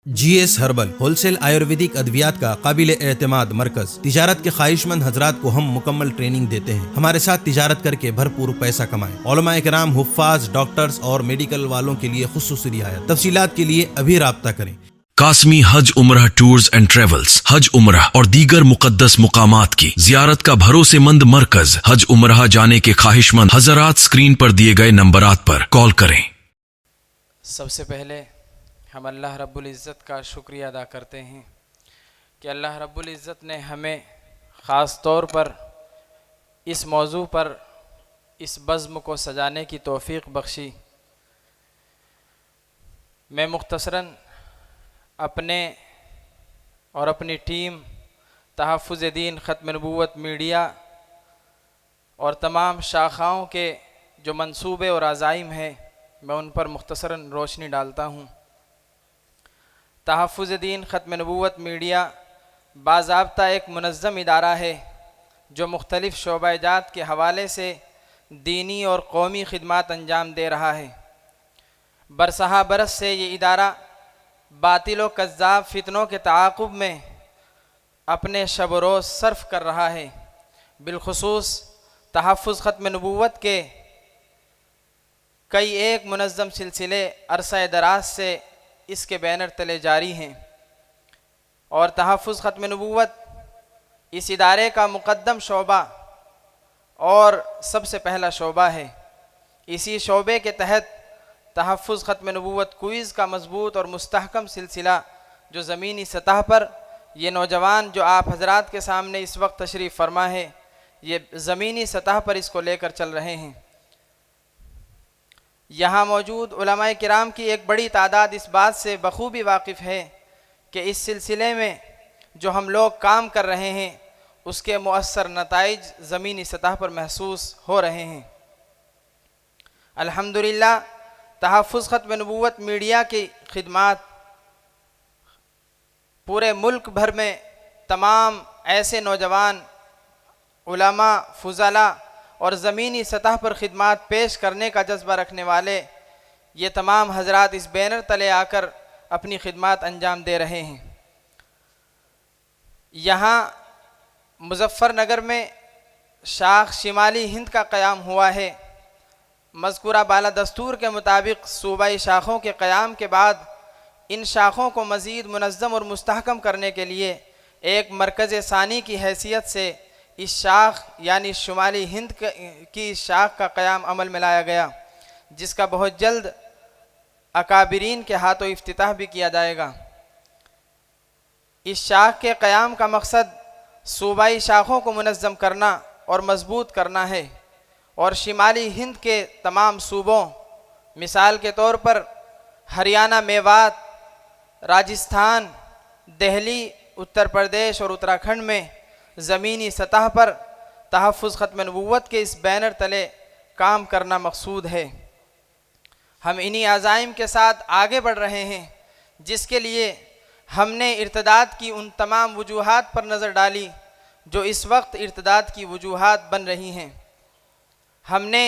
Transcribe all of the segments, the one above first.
جی S herbal wholesale ayurvedic ادویات کا قابل اعتماد مرکز۔ تجارت کے خواہش مند حضرات کو ہم مکمل ٹریننگ دیتے ہیں۔ ہمارے ساتھ تجارت کر کے بھرپور پیسہ کمائیں۔ علماء کرام، حفاظ، ڈاکٹرز اور میڈیکل والوں کے لیے خصوصی رعایت۔ تفصیلات کے لیے ابھی رابطہ کریں۔ قاسمی حج عمرہ ٹورز اینڈ ٹریولز حج عمرہ اور دیگر مقدس مقامات کی زیارت کا بھروسے مند مرکز۔ حج عمرہ جانے کے خواہش مند حضرات اسکرین پر دیے گئے نمبرات پر کال کریں۔ سب سے پہلے ہم اللہ رب العزت کا شکریہ ادا کرتے ہیں کہ اللہ رب العزت نے ہمیں خاص طور پر اس موضوع پر اس بزم کو سجانے کی توفیق بخشی۔ میں مختصراً اپنے اور اپنی ٹیم تحفظ دین ختم نبوت میڈیا اور تمام شاخاؤں کے جو منصوبے اور عزائم ہیں میں ان پر مختصراً روشنی ڈالتا ہوں۔ تحفظ دین ختم نبوت میڈیا باضابطہ ایک منظم ادارہ ہے جو مختلف شعبہ جات کے حوالے سے دینی اور قومی خدمات انجام دے رہا ہے۔ برسہ برس سے یہ ادارہ باطل و کذاب فتنوں کے تعاقب میں اپنے شب و روز صرف کر رہا ہے۔ بالخصوص تحفظ ختم نبوت کے کئی ایک منظم سلسلے عرصہ دراز سے اس کے بینر تلے جاری ہیں، اور تحفظ ختم نبوت اس ادارے کا مقدم شعبہ اور سب سے پہلا شعبہ ہے۔ اسی شعبے کے تحت تحفظ ختم نبوت کوئز کا مضبوط اور مستحکم سلسلہ جو زمینی سطح پر یہ نوجوان جو آپ حضرات کے سامنے اس وقت تشریف فرما ہے، یہ زمینی سطح پر اس کو لے کر چل رہے ہیں۔ یہاں موجود علماء کرام کی ایک بڑی تعداد اس بات سے بخوبی واقف ہے کہ اس سلسلے میں جو ہم لوگ کام کر رہے ہیں اس کے مؤثر نتائج زمینی سطح پر محسوس ہو رہے ہیں۔ الحمدللہ تحفظ ختم نبوت میڈیا کی خدمات پورے ملک بھر میں تمام ایسے نوجوان علماء، فضلاء اور زمینی سطح پر خدمات پیش کرنے کا جذبہ رکھنے والے یہ تمام حضرات اس بینر تلے آ کر اپنی خدمات انجام دے رہے ہیں۔ یہاں مظفر نگر میں شاخ شمالی ہند کا قیام ہوا ہے۔ مذکورہ بالا دستور کے مطابق صوبائی شاخوں کے قیام کے بعد ان شاخوں کو مزید منظم اور مستحکم کرنے کے لیے ایک مرکز ثانی کی حیثیت سے اس شاخ یعنی شمالی ہند کی شاخ کا قیام عمل میں لایا گیا، جس کا بہت جلد اکابرین کے ہاتھوں افتتاح بھی کیا جائے گا۔ اس شاخ کے قیام کا مقصد صوبائی شاخوں کو منظم کرنا اور مضبوط کرنا ہے، اور شمالی ہند کے تمام صوبوں مثال کے طور پر ہریانہ، میوات، راجستھان، دہلی، اتر پردیش اور اتراکھنڈ میں زمینی سطح پر تحفظ ختم نبوت کے اس بینر تلے کام کرنا مقصود ہے۔ ہم انہی عزائم کے ساتھ آگے بڑھ رہے ہیں جس کے لیے ہم نے ارتداد کی ان تمام وجوہات پر نظر ڈالی جو اس وقت ارتداد کی وجوہات بن رہی ہیں۔ ہم نے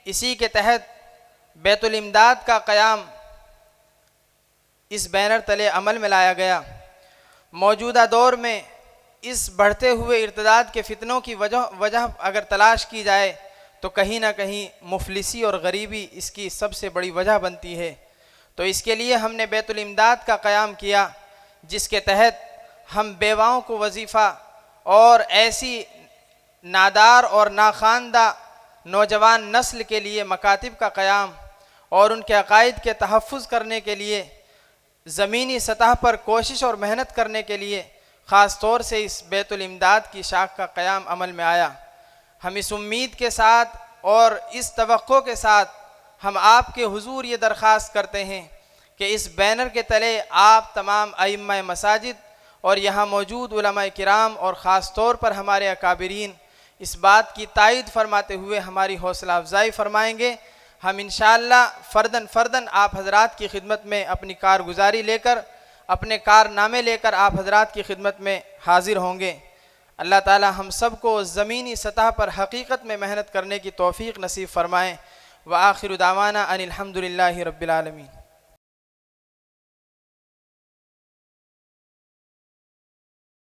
اسی کے تحت بیت الامداد کا قیام اس بینر تلے عمل میں لایا گیا۔ موجودہ دور میں اس بڑھتے ہوئے ارتداد کے فتنوں کی وجہ اگر تلاش کی جائے تو کہیں نہ کہیں مفلسی اور غریبی اس کی سب سے بڑی وجہ بنتی ہے۔ تو اس کے لیے ہم نے بیت الامداد کا قیام کیا، جس کے تحت ہم بیواؤں کو وظیفہ اور ایسی نادار اور ناخواندہ نوجوان نسل کے لیے مکاتب کا قیام اور ان کے عقائد کے تحفظ کرنے کے لیے زمینی سطح پر کوشش اور محنت کرنے کے لیے خاص طور سے اس بیت الامداد کی شاخ کا قیام عمل میں آیا۔ ہم اس امید کے ساتھ اور اس توقع کے ساتھ ہم آپ کے حضور یہ درخواست کرتے ہیں کہ اس بینر کے تلے آپ تمام ائمہ مساجد اور یہاں موجود علماء کرام اور خاص طور پر ہمارے اکابرین اس بات کی تائید فرماتے ہوئے ہماری حوصلہ افزائی فرمائیں گے۔ ہم انشاءاللہ فرداً آپ حضرات کی خدمت میں اپنی کارگزاری لے کر، اپنے کارنامے لے کر آپ حضرات کی خدمت میں حاضر ہوں گے۔ اللہ تعالی ہم سب کو زمینی سطح پر حقیقت میں محنت کرنے کی توفیق نصیب فرمائیں۔ وآخر دعوانا ان الحمدللہ رب العالمین۔